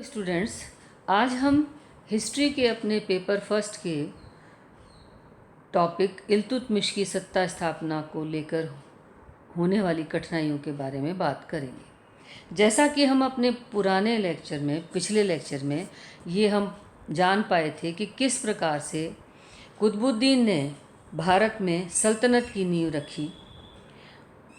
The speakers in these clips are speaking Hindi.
स्टूडेंट्स, आज हम हिस्ट्री के अपने पेपर फर्स्ट के टॉपिक इल्तुतमिश की सत्ता स्थापना को लेकर होने वाली कठिनाइयों के बारे में बात करेंगे। जैसा कि हम अपने पिछले लेक्चर में ये हम जान पाए थे कि किस प्रकार से कुतुबुद्दीन ने भारत में सल्तनत की नींव रखी,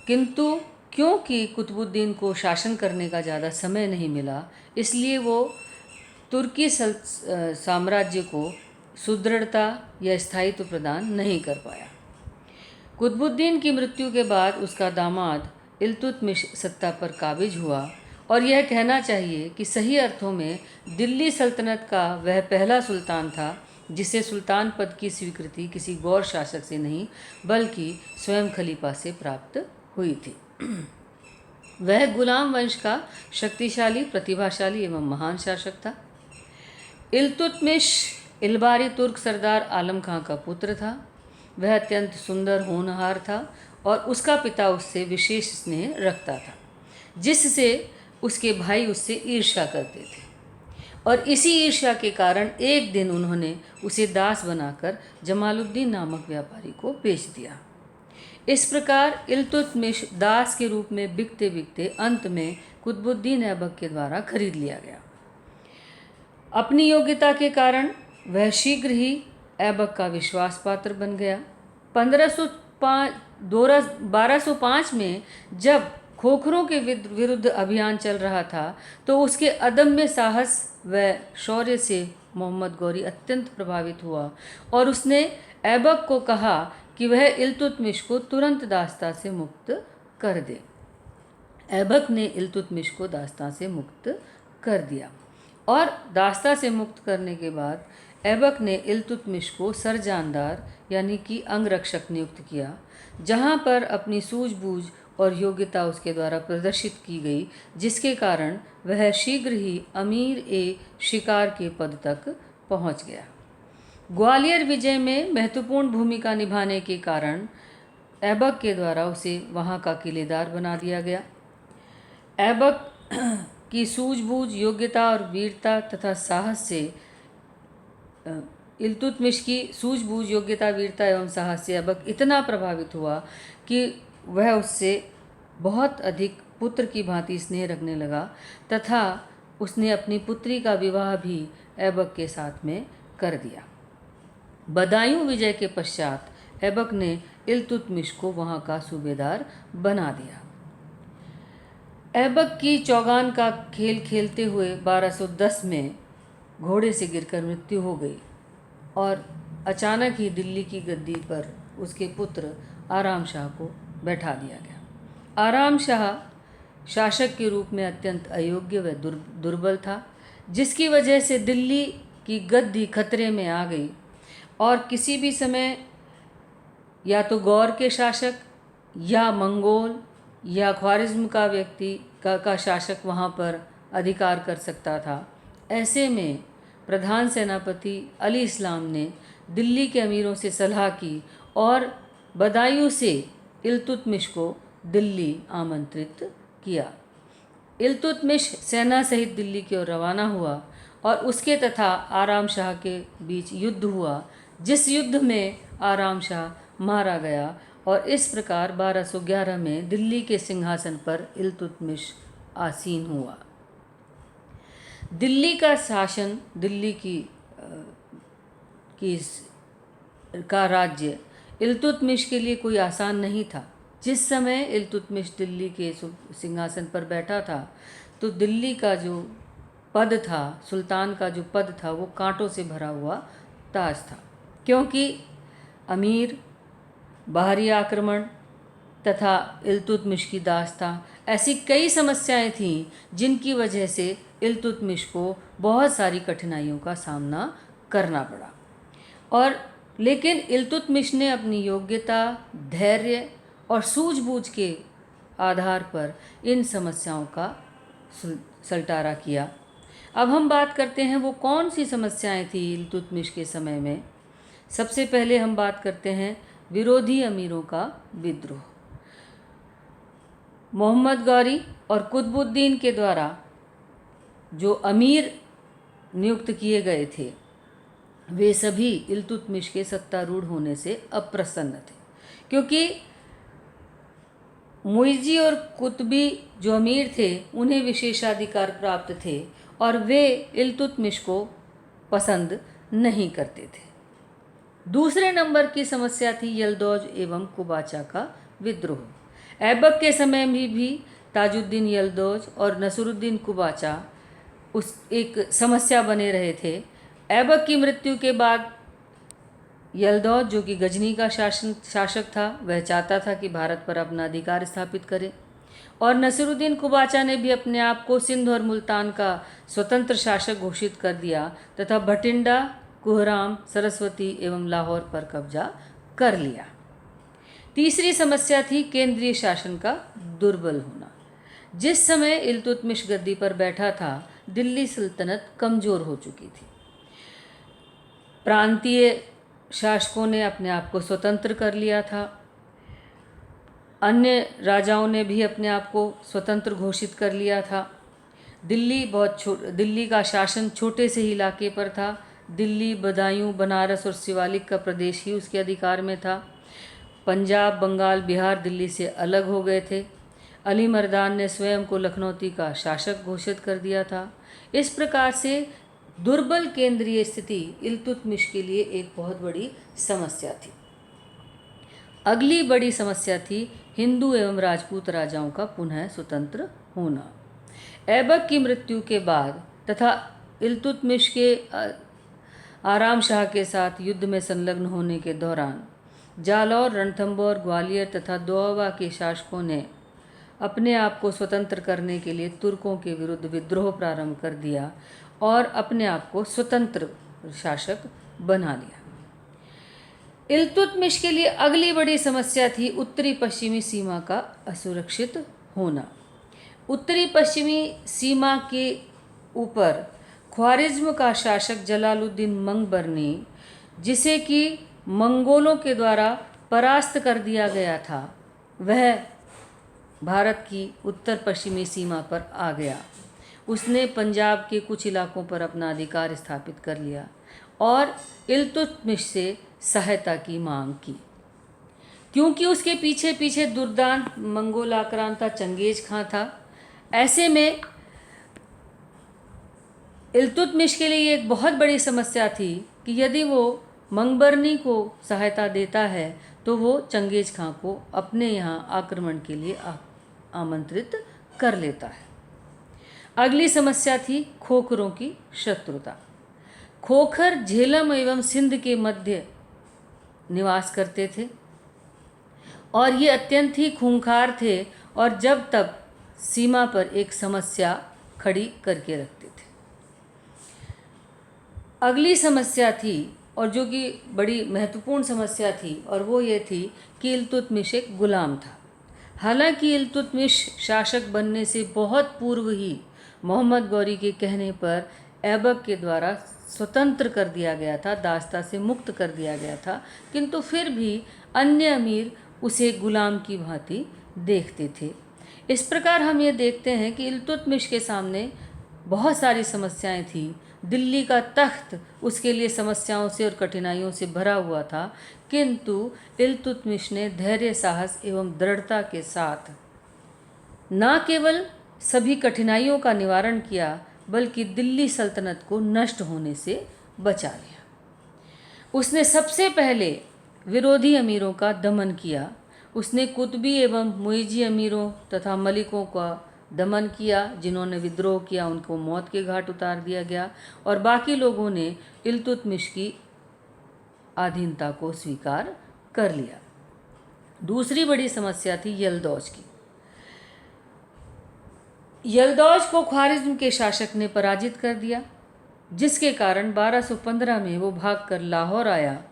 किंतु क्योंकि कुतुबुद्दीन को शासन करने का ज़्यादा समय नहीं मिला, इसलिए वो तुर्की साम्राज्य को सुदृढ़ता या स्थायित्व प्रदान नहीं कर पाया। कुतुबुद्दीन की मृत्यु के बाद उसका दामाद इल्तुतमिश सत्ता पर काबिज हुआ और यह कहना चाहिए कि सही अर्थों में दिल्ली सल्तनत का वह पहला सुल्तान था जिसे सुल्तान पद की स्वीकृति किसी गौर शासक से नहीं बल्कि स्वयं खलीफा से प्राप्त हुई थी। वह गुलाम वंश का शक्तिशाली, प्रतिभाशाली एवं महान शासक था। इल्तुतमिश इलबारी तुर्क सरदार आलम खां का पुत्र था। वह अत्यंत सुंदर, होनहार था और उसका पिता उससे विशेष स्नेह रखता था, जिससे उसके भाई उससे ईर्ष्या करते थे और इसी ईर्ष्या के कारण एक दिन उन्होंने उसे दास बनाकर जमालुद्दीन नामक व्यापारी को बेच दिया। इस प्रकार इल्तुतमिश दास के रूप में बिकते बिकते अंत में कुतुबुद्दीन ऐबक के द्वारा खरीद लिया गया। अपनी योग्यता के कारण वह शीघ्र ही ऐबक का विश्वास पात्र बन गया। 1205 में जब खोखरों के विरुद्ध अभियान चल रहा था तो उसके अदम्य साहस व शौर्य से मोहम्मद गौरी अत्यंत प्रभावित हुआ और उसने ऐबक को कहा कि वह इल्तुतमिश को तुरंत दास्ता से मुक्त कर दे। ऐबक ने इल्तुतमिश को दास्ता से मुक्त कर दिया और दास्ता से मुक्त करने के बाद ऐबक ने इल्तुतमिश को सरजानदार यानी कि अंगरक्षक नियुक्त किया, जहां पर अपनी सूझबूझ और योग्यता उसके द्वारा प्रदर्शित की गई, जिसके कारण वह शीघ्र ही अमीर ए शिकार के पद तक पहुंच गया। ग्वालियर विजय में महत्वपूर्ण भूमिका निभाने के कारण ऐबक के द्वारा उसे वहां का किलेदार बना दिया गया। ऐबक की सूझबूझ, योग्यता और वीरता तथा साहस से इल्तुतमिश की सूझबूझ, योग्यता, वीरता एवं साहस से ऐबक इतना प्रभावित हुआ कि वह उससे बहुत अधिक पुत्र की भांति स्नेह रखने लगा तथा उसने अपनी पुत्री का विवाह भी ऐबक के साथ में कर दिया। बदायूं विजय के पश्चात ऐबक ने इल्तुतमिश को वहां का सूबेदार बना दिया। ऐबक की चौगान का खेल खेलते हुए 1210 में घोड़े से गिरकर मृत्यु हो गई और अचानक ही दिल्ली की गद्दी पर उसके पुत्र आराम शाह को बैठा दिया गया। आराम शाह शासक के रूप में अत्यंत अयोग्य व दुर्बल था, जिसकी वजह से दिल्ली की गद्दी खतरे में आ गई और किसी भी समय या तो गौर के शासक या मंगोल या ख्वारिज्म का व्यक्ति का शासक वहाँ पर अधिकार कर सकता था। ऐसे में प्रधान सेनापति अली इस्लाम ने दिल्ली के अमीरों से सलाह की और बदायूं से इल्तुतमिश को दिल्ली आमंत्रित किया। इल्तुतमिश सेना सहित दिल्ली की ओर रवाना हुआ और उसके तथा आराम शाह के बीच युद्ध हुआ, जिस युद्ध में आराम शाह मारा गया और इस प्रकार 1211 में दिल्ली के सिंहासन पर इल्तुतमिश आसीन हुआ। दिल्ली का शासन, दिल्ली का राज्य इल्तुतमिश के लिए कोई आसान नहीं था। जिस समय इल्तुतमिश दिल्ली के सिंहासन पर बैठा था तो दिल्ली का जो पद था, सुल्तान का जो पद था, वो कांटों से भरा हुआ ताज था, क्योंकि अमीर, बाहरी आक्रमण तथा इल्तुतमिश की दास्तां, ऐसी कई समस्याएं थीं जिनकी वजह से इल्तुतमिश को बहुत सारी कठिनाइयों का सामना करना पड़ा। और लेकिन इल्तुतमिश ने अपनी योग्यता, धैर्य और सूझबूझ के आधार पर इन समस्याओं का सलटारा किया। अब हम बात करते हैं वो कौन सी समस्याएं थी इल्तुतमिश के समय में। सबसे पहले हम बात करते हैं विरोधी अमीरों का विद्रोह। मोहम्मद गौरी और कुतुबुद्दीन के द्वारा जो अमीर नियुक्त किए गए थे वे सभी इल्तुतमिश के सत्तारूढ़ होने से अप्रसन्न थे, क्योंकि मुइज़ी और कुतबी जो अमीर थे उन्हें विशेषाधिकार प्राप्त थे और वे इल्तुतमिश को पसंद नहीं करते थे। दूसरे नंबर की समस्या थी यल्दौज एवं कुबाचा का विद्रोह। ऐबक के समय में भी ताजुद्दीन यल्दौज और नसरुद्दीन कुबाचा उस एक समस्या बने रहे थे। ऐबक की मृत्यु के बाद यल्दौज, जो कि गजनी का शासक था, वह चाहता था कि भारत पर अपना अधिकार स्थापित करे, और नसीरुद्दीन कुबाचा ने भी अपने आप को सिंध और मुल्तान का स्वतंत्र शासक घोषित कर दिया तथा भटिंडा, कुहराम, सरस्वती एवं लाहौर पर कब्जा कर लिया। तीसरी समस्या थी केंद्रीय शासन का दुर्बल होना। जिस समय इल्तुतमिश गद्दी पर बैठा था, दिल्ली सल्तनत कमज़ोर हो चुकी थी। प्रांतीय शासकों ने अपने आप को स्वतंत्र कर लिया था, अन्य राजाओं ने भी अपने आप को स्वतंत्र घोषित कर लिया था। दिल्ली का शासन छोटे से ही इलाके पर था। दिल्ली, बदायूं, बनारस और शिवालिक का प्रदेश ही उसके अधिकार में था। पंजाब, बंगाल, बिहार दिल्ली से अलग हो गए थे। अली मर्दान ने स्वयं को लखनौती का शासक घोषित कर दिया था। इस प्रकार से दुर्बल केंद्रीय स्थिति इल्तुतमिश के लिए एक बहुत बड़ी समस्या थी। अगली बड़ी समस्या थी हिंदू एवं राजपूत राजाओं का पुनः स्वतंत्र होना। ऐबक की मृत्यु के बाद तथा इल्तुतमिश के आराम शाह के साथ युद्ध में संलग्न होने के दौरान जालौर, रणथंभौर, ग्वालियर तथा दोआबा के शासकों ने अपने आप को स्वतंत्र करने के लिए तुर्कों के विरुद्ध विद्रोह प्रारंभ कर दिया और अपने आप को स्वतंत्र शासक बना लिया। इल्तुतमिश के लिए अगली बड़ी समस्या थी उत्तरी पश्चिमी सीमा का असुरक्षित होना। उत्तरी पश्चिमी सीमा के ऊपर ख्वारिज्म का शासक जलालुद्दीन मंगबरनी, जिसे कि मंगोलों के द्वारा परास्त कर दिया गया था, वह भारत की उत्तर पश्चिमी सीमा पर आ गया। उसने पंजाब के कुछ इलाकों पर अपना अधिकार स्थापित कर लिया और इल्तुतमिश से सहायता की मांग की, क्योंकि उसके पीछे पीछे दुर्दान मंगोल आक्रांता चंगेज खां था। ऐसे में इल्तुतमिश के लिए एक बहुत बड़ी समस्या थी कि यदि वो मंगबरनी को सहायता देता है तो वो चंगेज खां को अपने यहाँ आक्रमण के लिए आमंत्रित कर लेता है। अगली समस्या थी खोखरों की शत्रुता। खोखर झेलम एवं सिंध के मध्य निवास करते थे और ये अत्यंत ही खूंखार थे और जब तब सीमा पर एक समस्या खड़ी करके रखते थे। अगली समस्या थी और जो कि बड़ी महत्वपूर्ण समस्या थी, और वो ये थी कि इल्तुतमिश एक गुलाम था। हालांकि इल्तुतमिश शासक बनने से बहुत पूर्व ही मोहम्मद गौरी के कहने पर ऐबक के द्वारा स्वतंत्र कर दिया गया था, दास्ता से मुक्त कर दिया गया था, किंतु फिर भी अन्य अमीर उसे गुलाम की भांति देखते थे। इस प्रकार हम ये देखते हैं कि इल्तुतमिश के सामने बहुत सारी समस्याएं थी। दिल्ली का तख्त उसके लिए समस्याओं से और कठिनाइयों से भरा हुआ था, किंतु इल्तुतमिश ने धैर्य, साहस एवं दृढ़ता के साथ न केवल सभी कठिनाइयों का निवारण किया, बल्कि दिल्ली सल्तनत को नष्ट होने से बचा लिया। उसने सबसे पहले विरोधी अमीरों का दमन किया। उसने कुतबी एवं मुइज़ी अमीरों तथा मलिकों का दमन किया। जिन्होंने विद्रोह किया उनको मौत के घाट उतार दिया गया और बाकी लोगों ने इल्तुतमिश की अधीनता को स्वीकार कर लिया। दूसरी बड़ी समस्या थी यल्दौज की। यल्दौज को ख्वारिज्म के शासक ने पराजित कर दिया, जिसके कारण 1215 में वो भागकर लाहौर आया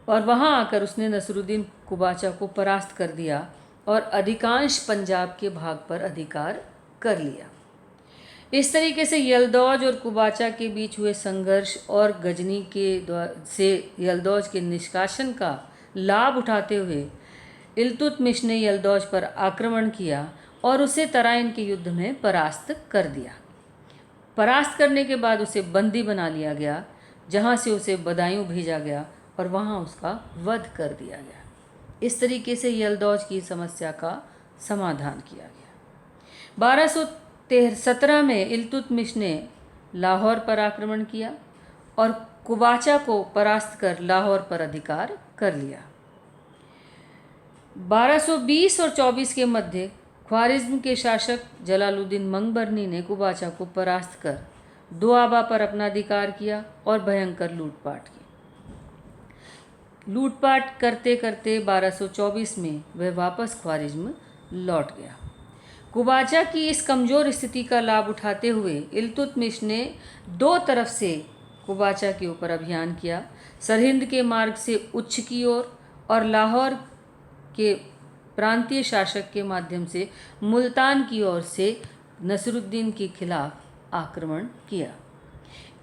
और वहाँ आकर उसने नसरुद्दीन कुबाचा को परास्त कर दिया और अधिकांश पंजाब के भाग पर अधिकार कर लिया। इस तरीके से यल्दौज और कुबाचा के बीच हुए संघर्ष और गजनी से यल्दौज के निष्कासन का लाभ उठाते हुए इल्तुतमिश ने यल्दौज पर आक्रमण किया और उसे तराइन के युद्ध में परास्त कर दिया। परास्त करने के बाद उसे बंदी बना लिया गया, जहाँ से उसे बदायूं भेजा गया और वहाँ उसका वध कर दिया गया। इस तरीके से यलदौज की समस्या का समाधान किया गया। 1217 में इल्तुतमिश ने लाहौर पर आक्रमण किया और कुबाचा को परास्त कर लाहौर पर अधिकार कर लिया। 1220 और 24 के मध्य ख्वारिज्म के शासक जलालुद्दीन मंगबरनी ने कुबाचा को परास्त कर दोआबा पर अपना अधिकार किया और भयंकर लूटपाट की। लूटपाट करते करते 1224 में वह वापस ख्वारिज्म लौट गया। कुबाचा की इस कमज़ोर स्थिति का लाभ उठाते हुए इल्तुतमिश ने दो तरफ से कुबाचा के ऊपर अभियान किया, सरहिंद के मार्ग से उच्च की ओर और लाहौर के प्रांतीय शासक के माध्यम से मुल्तान की ओर से नसरुद्दीन के खिलाफ आक्रमण किया।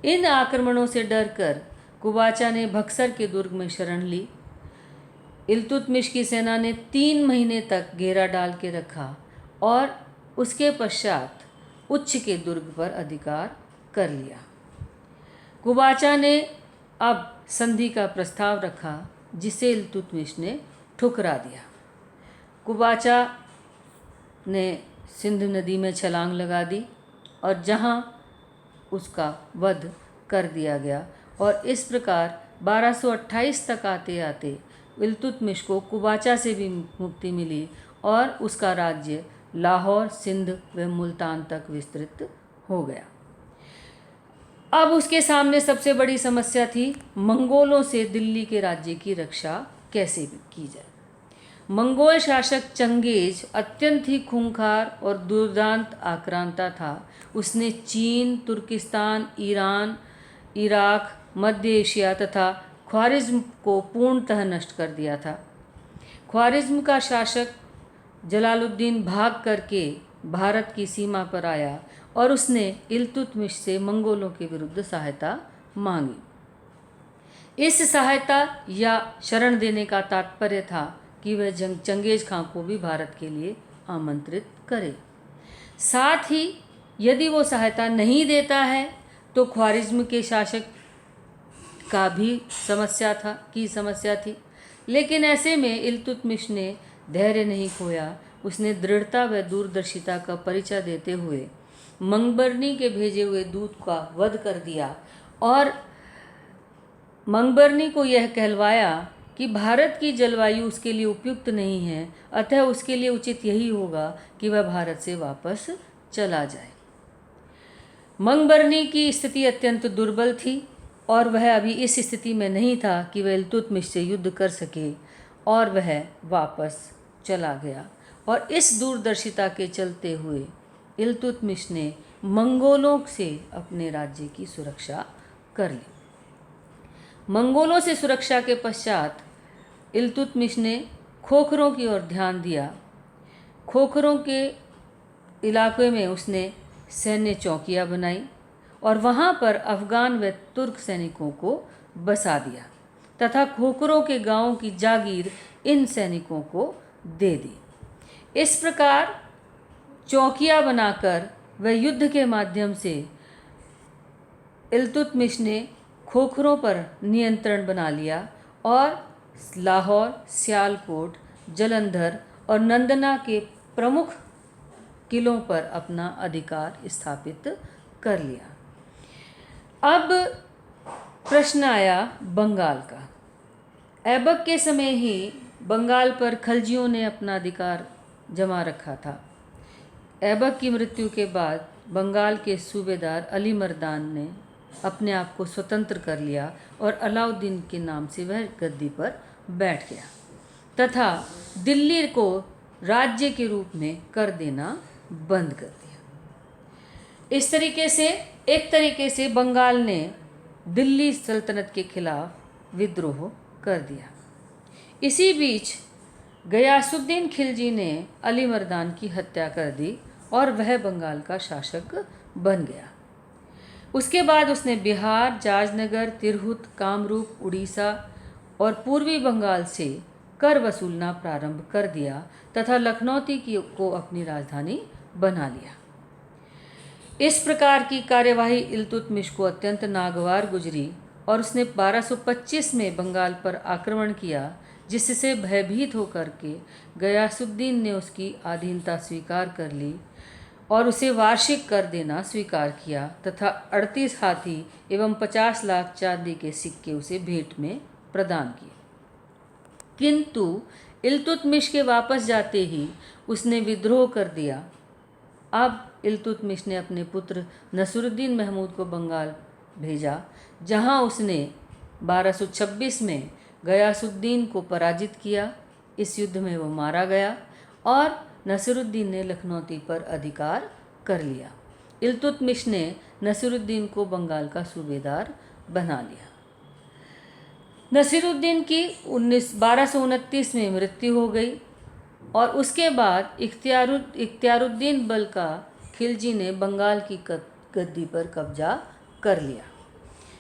इन आक्रमणों से डरकर कुबाचा ने बक्सर के दुर्ग में शरण ली। इल्तुतमिश की सेना ने 3 महीने तक घेरा डाल के रखा और उसके पश्चात उच्च के दुर्ग पर अधिकार कर लिया। कुबाचा ने अब संधि का प्रस्ताव रखा, जिसे इल्तुतमिश ने ठुकरा दिया। कुबाचा ने सिंध नदी में छलांग लगा दी और जहां उसका वध कर दिया गया और इस प्रकार 1228 तक आते आते इल्तुतमिश को कुबाचा से भी मुक्ति मिली और उसका राज्य लाहौर, सिंध व मुल्तान तक विस्तृत हो गया। अब उसके सामने सबसे बड़ी समस्या थी मंगोलों से दिल्ली के राज्य की रक्षा कैसे की जाए। मंगोल शासक चंगेज अत्यंत ही खूंखार और दुर्दांत आक्रांता था। उसने चीन, तुर्किस्तान, ईरान, इराक, मध्य एशिया तथा ख्वारिज्म को पूर्णतः नष्ट कर दिया था। ख्वारिज्म का शासक जलालुद्दीन भाग करके भारत की सीमा पर आया और उसने इल्तुतमिश से मंगोलों के विरुद्ध सहायता मांगी। इस सहायता या शरण देने का तात्पर्य था कि वह चंगेज खां को भी भारत के लिए आमंत्रित करे। साथ ही यदि वो सहायता नहीं देता है तो ख्वारिज्म के शासक का भी समस्या थी। लेकिन ऐसे में इल्तुतमिश ने धैर्य नहीं खोया। उसने दृढ़ता व दूरदर्शिता का परिचय देते हुए मंगबरनी के भेजे हुए दूत का वध कर दिया और मंगबरनी को यह कहलवाया कि भारत की जलवायु उसके लिए उपयुक्त नहीं है, अतः उसके लिए उचित यही होगा कि वह भारत से वापस चला जाए। मंगबरनी की स्थिति अत्यंत दुर्बल थी और वह अभी इस स्थिति में नहीं था कि वह इल्तुतमिश से युद्ध कर सके और वह वापस चला गया। और इस दूरदर्शिता के चलते हुए इल्तुतमिश ने मंगोलों से अपने राज्य की सुरक्षा कर ली। मंगोलों से सुरक्षा के पश्चात इल्तुतमिश ने खोखरों की ओर ध्यान दिया। खोखरों के इलाके में उसने सैन्य चौकियां बनाई और वहां पर अफ़गान व तुर्क सैनिकों को बसा दिया तथा खोखरों के गांवों की जागीर इन सैनिकों को दे दी। इस प्रकार चौकियां बनाकर व युद्ध के माध्यम से इल्तुतमिश ने खोखरों पर नियंत्रण बना लिया और लाहौर, सियालकोट, जालंधर और नंदना के प्रमुख किलों पर अपना अधिकार स्थापित कर लिया। अब प्रश्न आया बंगाल का। ऐबक के समय ही बंगाल पर खलजियों ने अपना अधिकार जमा रखा था। ऐबक की मृत्यु के बाद बंगाल के सूबेदार अली मर्दान ने अपने आप को स्वतंत्र कर लिया और अलाउद्दीन के नाम से वह गद्दी पर बैठ गया तथा दिल्ली को राज्य के रूप में कर देना बंद कर दिया। इस तरीके से एक तरीके से बंगाल ने दिल्ली सल्तनत के खिलाफ विद्रोह कर दिया। इसी बीच गयासुद्दीन खिलजी ने अली मर्दान की हत्या कर दी और वह बंगाल का शासक बन गया। उसके बाद उसने बिहार, जाजनगर, तिरहुत, कामरूप, उड़ीसा और पूर्वी बंगाल से कर वसूलना प्रारंभ कर दिया तथा लखनौती को अपनी राजधानी बना लिया। इस प्रकार की कार्यवाही इल्तुतमिश को अत्यंत नागवार गुजरी और उसने 1225 में बंगाल पर आक्रमण किया, जिससे भयभीत होकर के गयासुद्दीन ने उसकी अधीनता स्वीकार कर ली और उसे वार्षिक कर देना स्वीकार किया तथा 38 हाथी एवं 50 लाख चांदी के सिक्के उसे भेंट में प्रदान किए। किंतु इल्तुतमिश के वापस जाते ही उसने विद्रोह कर दिया। अब इल्तुतमिश ने अपने पुत्र नसरुद्दीन महमूद को बंगाल भेजा, जहां उसने 1226 में गयासुद्दीन को पराजित किया। इस युद्ध में वो मारा गया और नसरुद्दीन ने लखनौती पर अधिकार कर लिया। इल्तुतमिश ने नसरुद्दीन को बंगाल का सूबेदार बना लिया। नसीरुद्दीन की 1229 में मृत्यु हो गई और उसके बाद इख्तियारुद्दीन बल्का खिलजी ने बंगाल की गद्दी पर कब्जा कर लिया।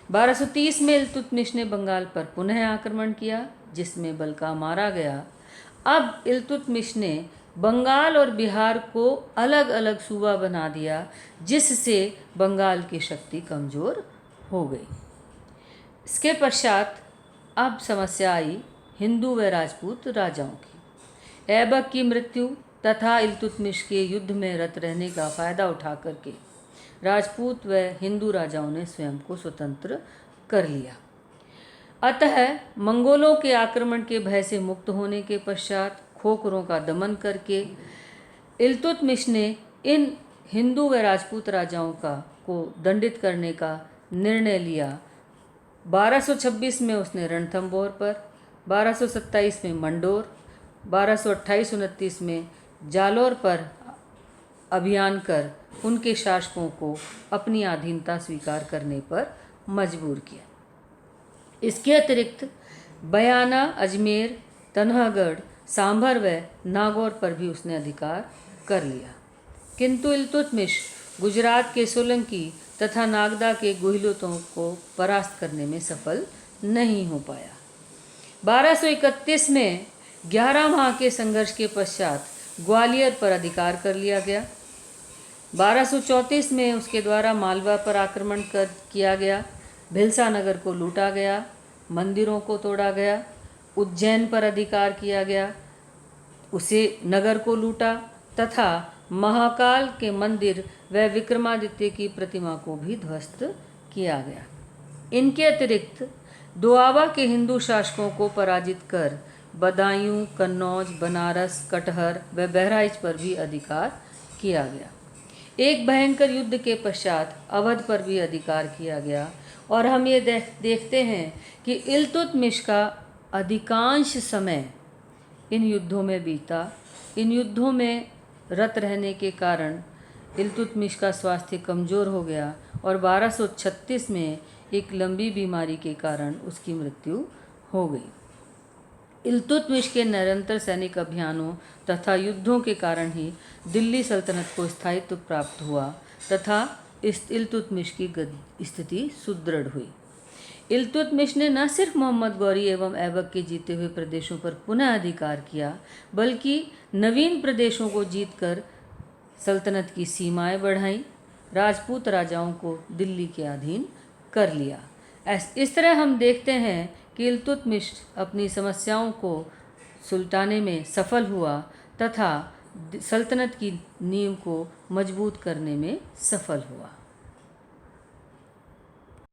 1230 में इल्तुतमिश ने बंगाल पर पुनः आक्रमण किया, जिसमें बल्का मारा गया। अब इल्तुतमिश ने बंगाल और बिहार को अलग अलग सूबा बना दिया, जिससे बंगाल की शक्ति कमज़ोर हो गई। इसके पश्चात अब समस्या आई हिंदू व राजपूत राजाओं की। ऐबक की मृत्यु तथा इल्तुतमिश के युद्ध में रत रहने का फ़ायदा उठा करके राजपूत व हिंदू राजाओं ने स्वयं को स्वतंत्र कर लिया। अतः मंगोलों के आक्रमण के भय से मुक्त होने के पश्चात खोखरों का दमन करके इल्तुतमिश ने इन हिंदू व राजपूत राजाओं को दंडित करने का निर्णय लिया। 1226 में उसने रणथंभौर पर, 1227 में मंडोर, 1228-29 में जालौर पर अभियान कर उनके शासकों को अपनी अधीनता स्वीकार करने पर मजबूर किया। इसके अतिरिक्त बयाना, अजमेर, तन्हागढ़, सांभर व नागौर पर भी उसने अधिकार कर लिया। किंतु इल्तुतमिश गुजरात के सोलंकी तथा नागदा के गुहिलोतों को परास्त करने में सफल नहीं हो पाया। 1231 में 11 माह के संघर्ष के पश्चात ग्वालियर पर अधिकार कर लिया गया। 1234 में उसके द्वारा मालवा पर आक्रमण किया गया। भिलसा नगर को लूटा गया, मंदिरों को तोड़ा गया। उज्जैन पर अधिकार किया गया, उसे नगर को लूटा तथा महाकाल के मंदिर व विक्रमादित्य की प्रतिमा को भी ध्वस्त किया गया। इनके अतिरिक्त दोआबा के हिंदू शासकों को पराजित कर बदायूं, कन्नौज, बनारस, कटहर व बहराइच पर भी अधिकार किया गया। एक भयंकर युद्ध के पश्चात अवध पर भी अधिकार किया गया और हम ये देखते हैं कि इल्तुतमिश का अधिकांश समय इन युद्धों में बीता। इन युद्धों में रत रहने के कारण इल्तुतमिश का स्वास्थ्य कमज़ोर हो गया और 1236 में एक लंबी बीमारी के कारण उसकी मृत्यु हो गई। इल्तुतमिश के निरंतर सैनिक अभियानों तथा युद्धों के कारण ही दिल्ली सल्तनत को स्थायित्व प्राप्त हुआ तथा इस इल्तुतमिश की स्थिति सुदृढ़ हुई। इल्तुतमिश ने न सिर्फ मोहम्मद गौरी एवं ऐबक के जीते हुए प्रदेशों पर पुनः अधिकार किया, बल्कि नवीन प्रदेशों को जीतकर सल्तनत की सीमाएं बढ़ाईं, राजपूत राजाओं को दिल्ली के अधीन कर लिया। इस तरह हम देखते हैं कि इल्तुतमिश अपनी समस्याओं को सुलटाने में सफल हुआ तथा सल्तनत की नींव को मजबूत करने में सफल हुआ।